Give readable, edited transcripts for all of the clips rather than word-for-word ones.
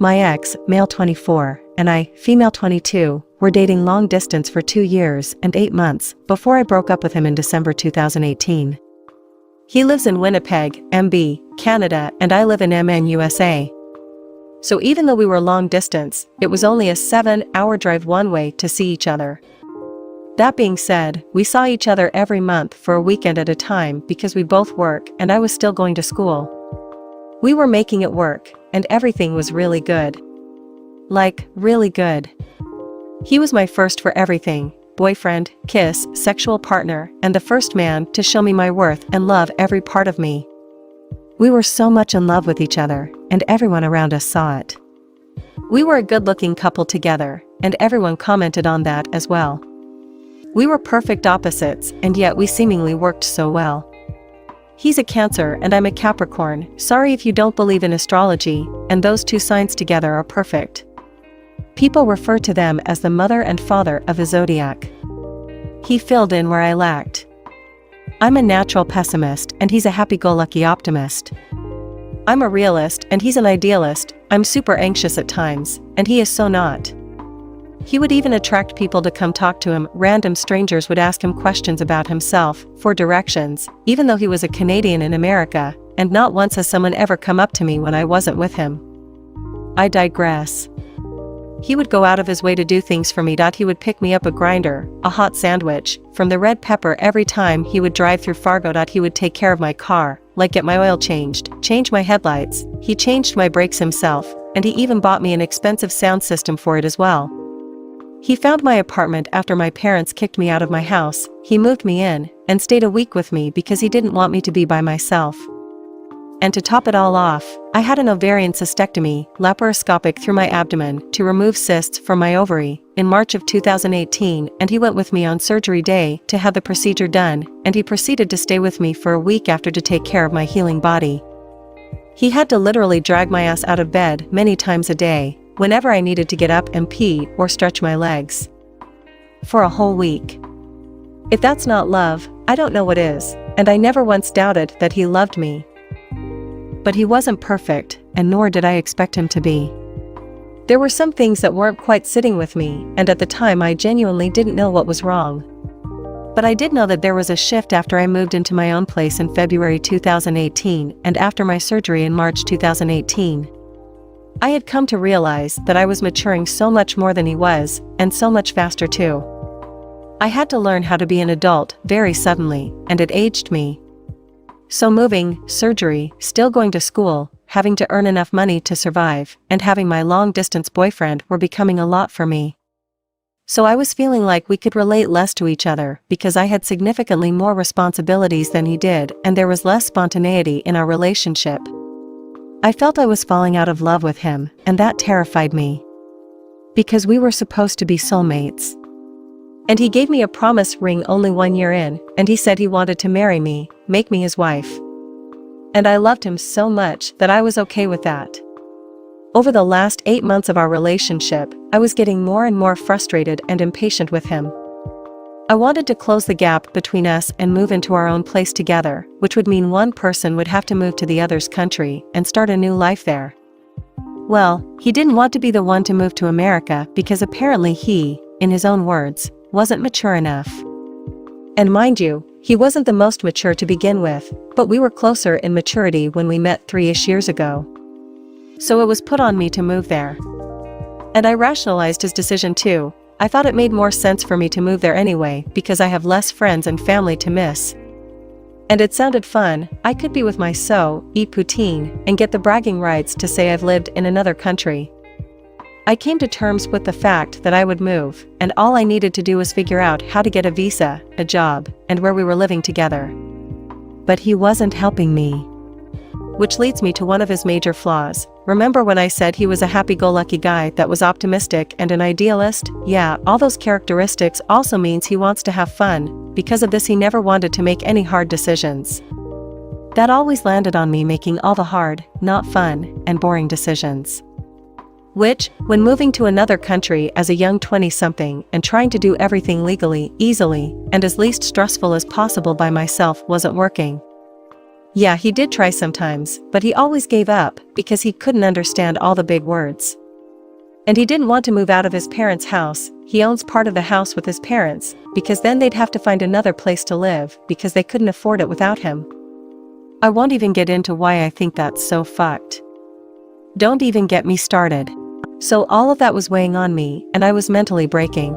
My ex, male 24, and I, female 22, were dating long distance for 2 years and 8 months before I broke up with him in December 2018. He lives in Winnipeg, MB, Canada, and I live in MN, USA. So even though we were long distance, it was only a 7-hour drive one way to see each other. That being said, we saw each other every month for a weekend at a time because we both work and I was still going to school. We were making it work, and everything was really good. Like, really good. He was my first for everything: boyfriend, kiss, sexual partner, and the first man to show me my worth and love every part of me. We were so much in love with each other, and everyone around us saw it. We were a good-looking couple together, and everyone commented on that as well. We were perfect opposites, and yet we seemingly worked so well. He's a Cancer and I'm a Capricorn. Sorry if you don't believe in astrology, and those two signs together are perfect. People refer to them as the mother and father of a zodiac. He filled in where I lacked. I'm a natural pessimist and he's a happy-go-lucky optimist. I'm a realist and he's an idealist. I'm super anxious at times, and he is so not. He would even attract people to come talk to him. Random strangers would ask him questions about himself, for directions, even though he was a Canadian in America, and not once has someone ever come up to me when I wasn't with him. I digress. He would go out of his way to do things for me. He would pick me up a grinder, a hot sandwich, from the Red Pepper every time he would drive through Fargo. He would take care of my car, like get my oil changed, change my headlights, he changed my brakes himself, and he even bought me an expensive sound system for it as well. He found my apartment after my parents kicked me out of my house. He moved me in, and stayed a week with me because he didn't want me to be by myself. And to top it all off, I had an ovarian cystectomy, laparoscopic through my abdomen, to remove cysts from my ovary, in March of 2018, and he went with me on surgery day to have the procedure done, and he proceeded to stay with me for a week after to take care of my healing body. He had to literally drag my ass out of bed many times a day, whenever I needed to get up and pee or stretch my legs. For a whole week. If that's not love, I don't know what is, and I never once doubted that he loved me. But he wasn't perfect, and nor did I expect him to be. There were some things that weren't quite sitting with me, and at the time I genuinely didn't know what was wrong. But I did know that there was a shift after I moved into my own place in February 2018 and after my surgery in March 2018. I had come to realize that I was maturing so much more than he was, and so much faster too. I had to learn how to be an adult very suddenly, and it aged me. So moving, surgery, still going to school, having to earn enough money to survive, and having my long-distance boyfriend were becoming a lot for me. So I was feeling like we could relate less to each other because I had significantly more responsibilities than he did, and there was less spontaneity in our relationship. I felt I was falling out of love with him, and that terrified me. Because we were supposed to be soulmates. And he gave me a promise ring only 1 year in, and he said he wanted to marry me, make me his wife. And I loved him so much that I was okay with that. Over the last 8 months of our relationship, I was getting more and more frustrated and impatient with him. I wanted to close the gap between us and move into our own place together, which would mean one person would have to move to the other's country and start a new life there. Well, he didn't want to be the one to move to America because apparently he, in his own words, wasn't mature enough. And mind you, he wasn't the most mature to begin with, but we were closer in maturity when we met 3-ish years ago. So it was put on me to move there. And I rationalized his decision too. I thought it made more sense for me to move there anyway because I have less friends and family to miss. And it sounded fun. I could be with my eat poutine, and get the bragging rights to say I've lived in another country. I came to terms with the fact that I would move, and all I needed to do was figure out how to get a visa, a job, and where we were living together. But he wasn't helping me. Which leads me to one of his major flaws. Remember when I said he was a happy-go-lucky guy that was optimistic and an idealist? Yeah, all those characteristics also means he wants to have fun. Because of this, he never wanted to make any hard decisions. That always landed on me making all the hard, not fun, and boring decisions. Which, when moving to another country as a young 20-something and trying to do everything legally, easily, and as least stressful as possible by myself wasn't working. Yeah, he did try sometimes, but he always gave up because he couldn't understand all the big words. And he didn't want to move out of his parents' house. He owns part of the house with his parents, because then they'd have to find another place to live because they couldn't afford it without him. I won't even get into why I think that's so fucked. Don't even get me started. So all of that was weighing on me, and I was mentally breaking.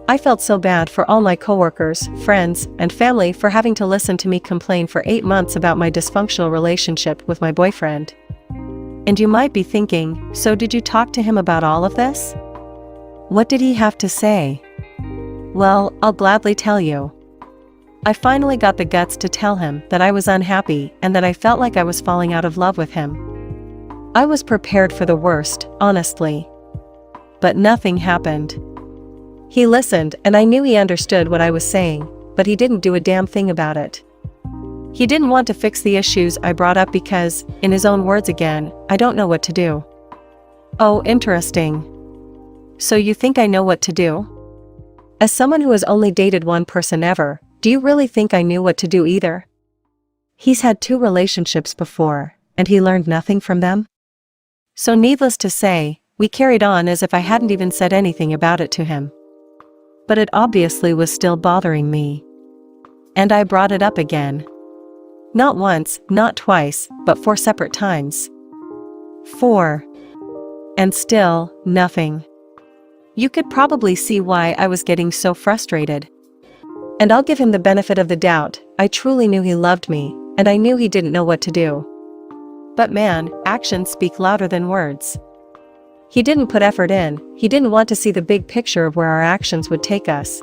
I felt so bad for all my coworkers, friends, and family for having to listen to me complain for 8 months about my dysfunctional relationship with my boyfriend. And you might be thinking, so did you talk to him about all of this? What did he have to say? Well, I'll gladly tell you. I finally got the guts to tell him that I was unhappy and that I felt like I was falling out of love with him. I was prepared for the worst, honestly. But nothing happened. He listened, and I knew he understood what I was saying, but he didn't do a damn thing about it. He didn't want to fix the issues I brought up because, in his own words again, I don't know what to do. Oh, interesting. So you think I know what to do? As someone who has only dated one person ever, do you really think I knew what to do either? He's had 2 relationships before, and he learned nothing from them? So needless to say, we carried on as if I hadn't even said anything about it to him. But it obviously was still bothering me. And I brought it up again. Not once, not twice, but 4 separate times. 4. And still, nothing. You could probably see why I was getting so frustrated. And I'll give him the benefit of the doubt, I truly knew he loved me, and I knew he didn't know what to do. But man, actions speak louder than words. He didn't put effort in, he didn't want to see the big picture of where our actions would take us.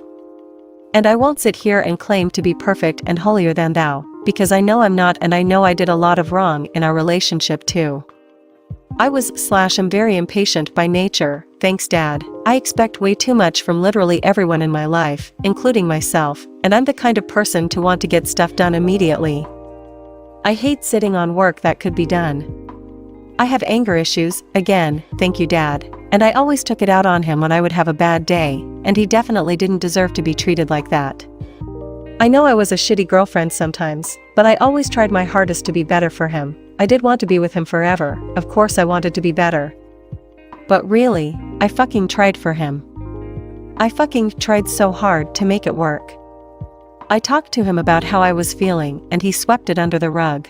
And I won't sit here and claim to be perfect and holier than thou, because I know I'm not, and I know I did a lot of wrong in our relationship too. I am very impatient by nature, thanks Dad. I expect way too much from literally everyone in my life, including myself, and I'm the kind of person to want to get stuff done immediately. I hate sitting on work that could be done. I have anger issues, again, thank you Dad, and I always took it out on him when I would have a bad day, and he definitely didn't deserve to be treated like that. I know I was a shitty girlfriend sometimes, but I always tried my hardest to be better for him. I did want to be with him forever, of course I wanted to be better. But really, I fucking tried for him. I fucking tried so hard to make it work. I talked to him about how I was feeling, and he swept it under the rug.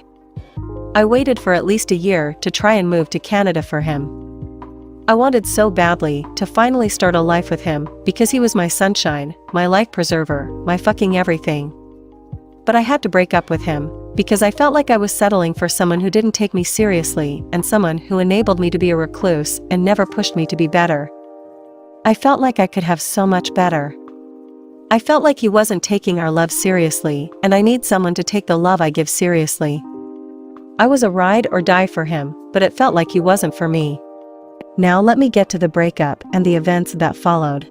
I waited for at least a year to try and move to Canada for him. I wanted so badly to finally start a life with him, because he was my sunshine, my life preserver, my fucking everything. But I had to break up with him, because I felt like I was settling for someone who didn't take me seriously and someone who enabled me to be a recluse and never pushed me to be better. I felt like I could have so much better. I felt like he wasn't taking our love seriously, and I need someone to take the love I give seriously. I was a ride or die for him, but it felt like he wasn't for me. Now let me get to the breakup and the events that followed.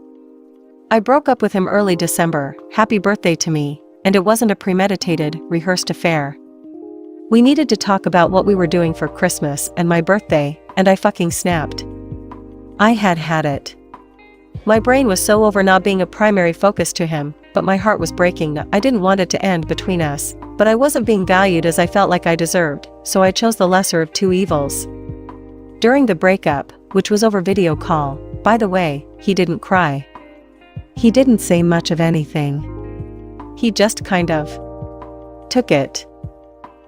I broke up with him early December, happy birthday to me, and it wasn't a premeditated, rehearsed affair. We needed to talk about what we were doing for Christmas and my birthday, and I fucking snapped. I had it. My brain was so over not being a primary focus to him, but my heart was breaking. I didn't want it to end between us, but I wasn't being valued as I felt like I deserved, so I chose the lesser of 2 evils. During the breakup, which was over video call, by the way, he didn't cry. He didn't say much of anything. He just kind of took it.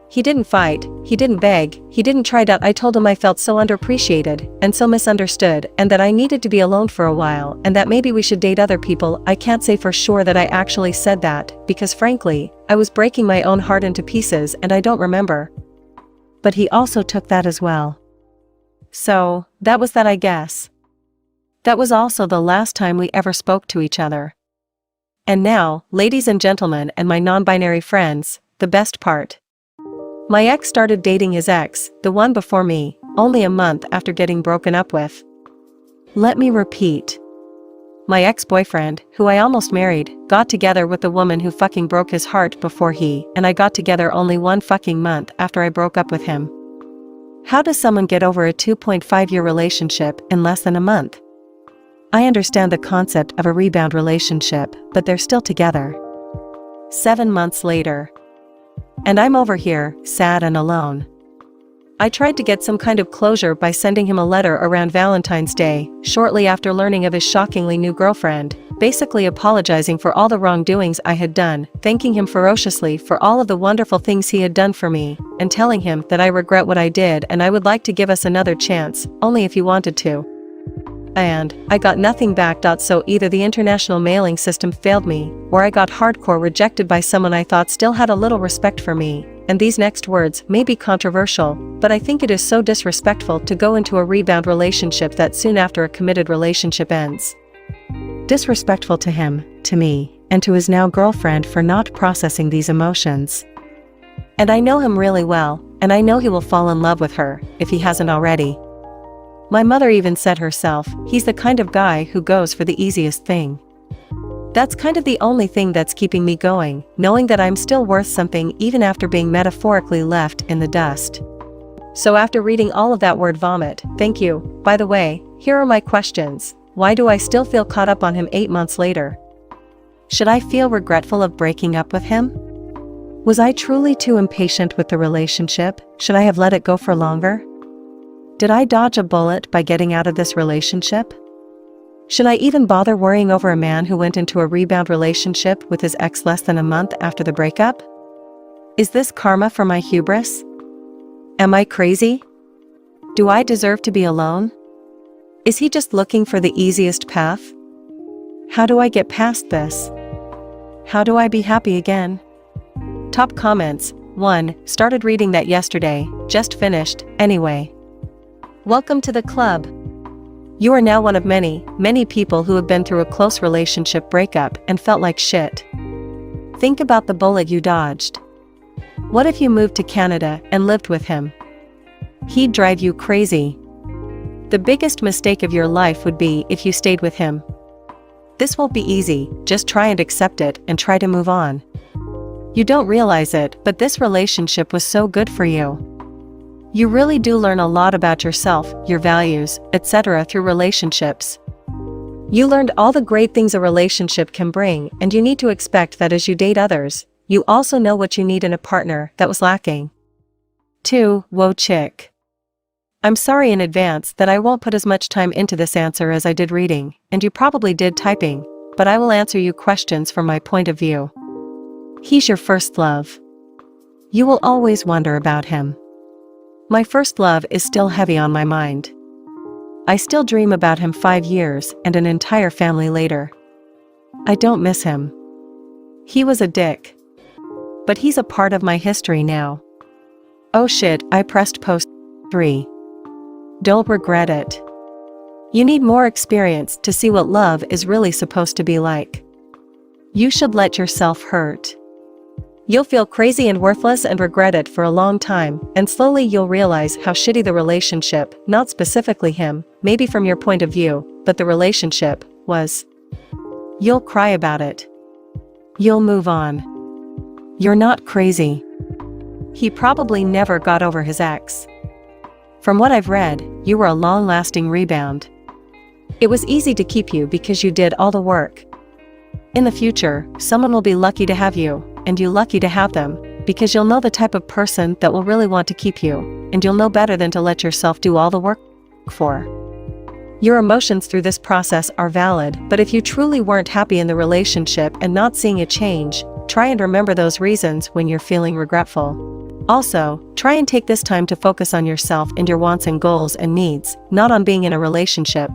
He didn't fight, he didn't beg, he didn't try to. I told him I felt so underappreciated and so misunderstood, and that I needed to be alone for a while, and that maybe we should date other people. I can't say for sure that I actually said that, because frankly, I was breaking my own heart into pieces and I don't remember. But he also took that as well. So, that was that, I guess. That was also the last time we ever spoke to each other. And now, ladies and gentlemen and my non-binary friends, the best part. My ex started dating his ex, the one before me, only a month after getting broken up with. Let me repeat. My ex-boyfriend, who I almost married, got together with the woman who fucking broke his heart before he and I got together only 1 fucking month after I broke up with him. How does someone get over a 2.5-year relationship in less than a month? I understand the concept of a rebound relationship, but they're still together. 7 months later. And I'm over here, sad and alone. I tried to get some kind of closure by sending him a letter around Valentine's Day, shortly after learning of his shockingly new girlfriend, basically apologizing for all the wrongdoings I had done, thanking him ferociously for all of the wonderful things he had done for me, and telling him that I regret what I did and I would like to give us another chance, only if he wanted to. And I got nothing back. So either the international mailing system failed me, or I got hardcore rejected by someone I thought still had a little respect for me. And these next words may be controversial, but I think it is so disrespectful to go into a rebound relationship that soon after a committed relationship ends. Disrespectful to him, to me, and to his now girlfriend for not processing these emotions. And I know him really well, and I know he will fall in love with her, if he hasn't already. My mother even said herself, he's the kind of guy who goes for the easiest thing. That's kind of the only thing that's keeping me going, knowing that I'm still worth something even after being metaphorically left in the dust. So after reading all of that word vomit, thank you. By the way, here are my questions. Why do I still feel caught up on him 8 months later? Should I feel regretful of breaking up with him? Was I truly too impatient with the relationship? Should I have let it go for longer? Did I dodge a bullet by getting out of this relationship? Should I even bother worrying over a man who went into a rebound relationship with his ex less than a month after the breakup? Is this karma for my hubris? Am I crazy? Do I deserve to be alone? Is he just looking for the easiest path? How do I get past this? How do I be happy again? Top comments. 1. Started reading that yesterday, just finished, anyway. Welcome to the club. You are now one of many, many people who have been through a close relationship breakup and felt like shit. Think about the bullet you dodged. What if you moved to Canada and lived with him? He'd drive you crazy. The biggest mistake of your life would be if you stayed with him. This won't be easy, just try and accept it and try to move on. You don't realize it, but this relationship was so good for you. You really do learn a lot about yourself, your values, etc. through relationships. You learned all the great things a relationship can bring, and you need to expect that as you date others, you also know what you need in a partner that was lacking. 2. Whoa chick. I'm sorry in advance that I won't put as much time into this answer as I did reading, and you probably did typing, but I will answer you questions from my point of view. He's your first love. You will always wonder about him. My first love is still heavy on my mind. I still dream about him 5 years and an entire family later. I don't miss him. He was a dick. But he's a part of my history now. Oh shit, I pressed post 3. Don't regret it. You need more experience to see what love is really supposed to be like. You should let yourself hurt. You'll feel crazy and worthless and regret it for a long time, and slowly you'll realize how shitty the relationship, not specifically him, maybe from your point of view, but the relationship, was. You'll cry about it. You'll move on. You're not crazy. He probably never got over his ex. From what I've read, you were a long-lasting rebound. It was easy to keep you because you did all the work. In the future, someone will be lucky to have you, and you lucky to have them, because you'll know the type of person that will really want to keep you, and you'll know better than to let yourself do all the work for. Your emotions through this process are valid, but if you truly weren't happy in the relationship and not seeing a change, try and remember those reasons when you're feeling regretful. Also, try and take this time to focus on yourself and your wants and goals and needs, not on being in a relationship.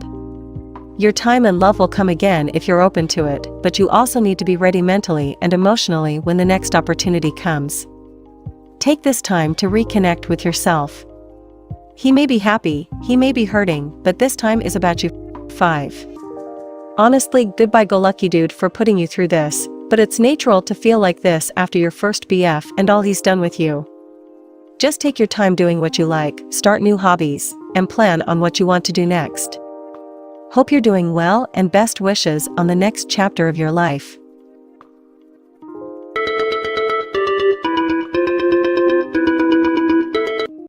Your time and love will come again if you're open to it, but you also need to be ready mentally and emotionally when the next opportunity comes. Take this time to reconnect with yourself. He may be happy, he may be hurting, but this time is about you. 5. Honestly, goodbye go lucky dude for putting you through this, but it's natural to feel like this after your first BF and all he's done with you. Just take your time doing what you like, start new hobbies, and plan on what you want to do next. Hope you're doing well and best wishes on the next chapter of your life.